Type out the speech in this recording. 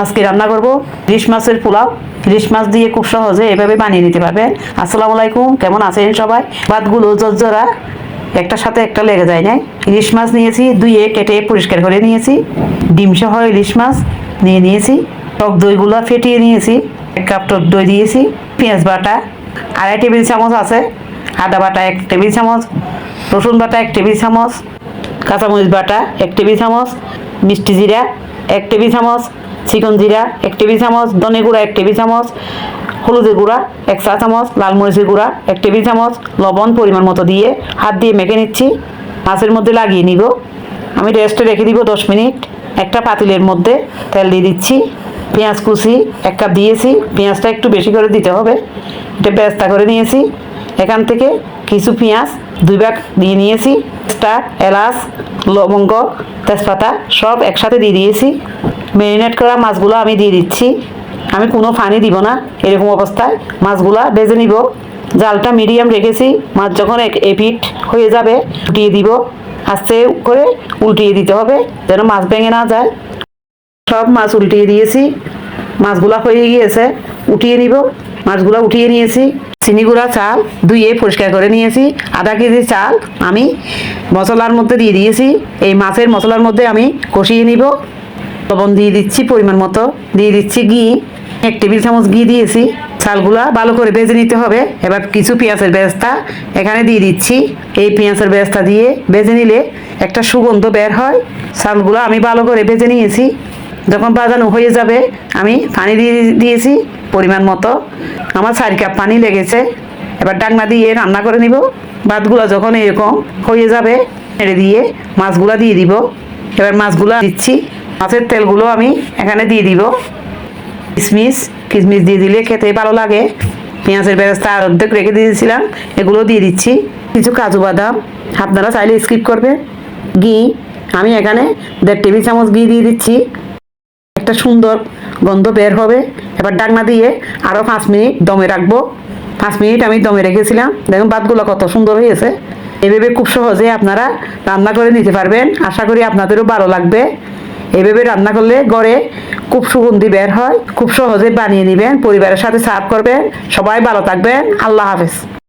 আজকে রান্না করব ইলিশ মাছের পোলাও। ইলিশ মাছ দিয়ে খুব সহজে এভাবে বানিয়ে নিতে পারবেন। আসসালামু আলাইকুম, কেমন আছেন সবাই? ভাতগুলো জর্জরা, একটার সাথে একটা লেগে যায় না। ইলিশ মাছ নিয়েছি, ধুয়ে কেটে পরিষ্কার করে নিয়েছি। ডিম সহ ইলিশ মাছ নিয়েছি। টক দইগুলো ফেটিয়ে নিয়েছি। 1 কাপ টক দই দিয়েছি। পেঁয়াজ বাটা 2.5 টেবিল চামচ আছে। আদা বাটা 1 টেবিল চামচ। রসুন বাটা 1 টেবিল চামচ। কাঁচামরিচ বাটা 1 টেবিল চামচ। মিষ্টি জিরা 1 টেবিল চামচ। চিকন জিরা 1 টেবিল চামচ। ধনে গুঁড়া 1 টেবিল চামচ। হলুদের গুঁড়া 1 চা চামচ। লাল মরিচের গুঁড়া 1 টেবিল চামচ। লবণ পরিমাণ মতো দিয়ে হাত দিয়ে মেখে নিচ্ছি। মাছের মধ্যে লাগিয়ে নিব। আমি রেস্টে রেখে দিব 10 মিনিট। একটা পাতিলের মধ্যে তেল দিয়ে দিচ্ছি। পেঁয়াজ কুচি 1 কাপ দিয়েছি। পেঁয়াজটা একটু বেশি করে দিতে হবে। এটা বেরেস্তা করে নিয়েছি। এখান থেকে কিছু পেঁয়াজ 2 ভাগ দিয়ে নিয়েছি। স্টার, এলাচ, লবঙ্গ, তেজপাতা সব একসাথে দিয়ে দিয়েছি। ম্যারিনেট করা মাছগুলো আমি দিয়ে দিচ্ছি। আমি কোনো পানি দিব না। এরকম অবস্থায় মাছগুলা ভেজে নিব। জালটা মিডিয়াম রেখেছি। মাছ যখন এপিট হয়ে যাবে উল্টিয়ে দিব। আস্তে করে উল্টিয়ে দিতে হবে যেন মাছ ভেঙে না যায়। সব মাছ উল্টিয়ে দিয়েছি। মাছগুলা হয়ে গিয়েছে, উঠিয়ে নিব। মাছগুলা উঠিয়ে নিয়েছি। চিনি গুঁড়া চাল ধুয়ে পরিষ্কার করে নিয়েছি। আধা কেজি চাল আমি মশলার মধ্যে দিয়ে দিয়েছি। এই মাছের মশলার মধ্যে আমি কষিয়ে নিব। লবণ দিয়ে দিচ্ছি পরিমাণ মতো। দিয়ে দিচ্ছি ঘি 1 টেবিল চামচ ঘি দিয়েছি। চালগুলা ভালো করে ভেজে নিতে হবে। এবার কিছু পেঁয়াজের বেরেস্তা এখানে দিয়ে দিচ্ছি। এই পেঁয়াজের বেরেস্তা দিয়ে ভেজে নিলে একটা সুগন্ধ বের হয়। চালগুলো আমি ভালো করে ভেজে নিয়েছি। যখন বাজানো হয়ে যাবে আমি পানি দিয়ে দিয়েছি পরিমাণ মতো। আমার 4 কাপ পানি লেগেছে। এবার ডাকনা দিয়ে রান্না করে নিব। ভাতগুলো যখন এরকম হয়ে যাবে নেড়ে দিয়ে মাছগুলা দিয়ে দিব। এবার মাছগুলা দিচ্ছি। মাছের তেলগুলো আমি এখানে দিয়ে দিব। কিশমিশ দিয়ে দিলে খেতে ভালো লাগে। পেঁয়াজের বেরেস্তা অর্ধেক রেখে দিয়েছিলাম, এগুলো দিয়ে দিচ্ছি। কিছু কাজু বাদাম, আপনারা চাইলে স্কিপ করবেন। ঘি আমি এখানে 1.5 টেবিল চামচ ঘি দিয়ে দিচ্ছি। একটা সুন্দর গন্ধ বের হবে। এবার ডাকনা দিয়ে আরও 5 মিনিট দমে রাখবো। 5 মিনিট আমি দমে রেখেছিলাম। দেখুন ভাতগুলো কত সুন্দর হয়েছে। এভাবে খুব সহজে আপনারা রান্না করে নিতে পারবেন। আশা করি আপনাদেরও ভালো লাগবে। এভাবে রান্না করলে ঘরে খুব সুগন্ধি বের হয়। খুব সহজে বানিয়ে নেবেন, পরিবারের সাথে সার্ভ করবেন। সবাই ভালো থাকবেন। আল্লাহ হাফেজ।